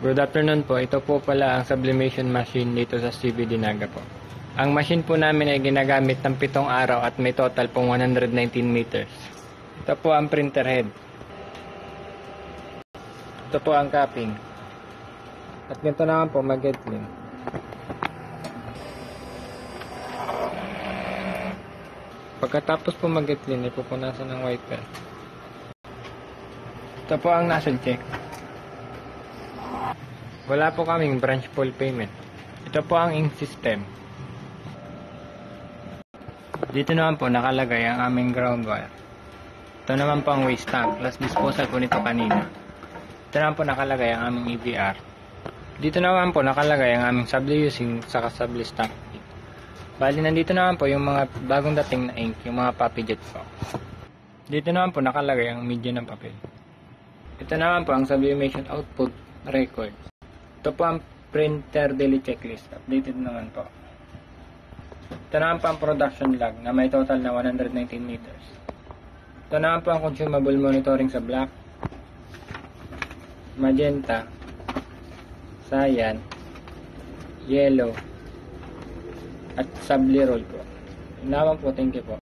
Good afternoon po. Ito po pala ang sublimation machine dito sa CBD Naga po. Ang machine po namin ay ginagamit ng 7 araw at may total pong 119 meters. Ito po ang printer head. Ito po ang capping. At ganito naman po mag-get clean. Pagkatapos po mag-get clean, ipupunasan ng wiper. Ito po ang nozzle check. Wala po kaming branch full payment. Ito po ang ink system. Dito naman po nakalagay ang aming ground wire. Ito naman po ang waste tank plus disposal po nito kanina. Ito naman po nakalagay ang aming EVR. Dito naman po nakalagay ang aming subli using saka subli stock. Bali nandito naman po yung mga bagong dating na ink, yung mga puppy jet po. Dito naman po nakalagay ang media ng papel. Ito naman po ang sublimation output record. Ito po ang printer daily checklist. Updated naman po. Ito naman po ang production log na may total na 119 meters. Ito naman po ang consumable monitoring sa black, magenta, cyan, yellow, at subli roll po. Yun naman po. Thank you po.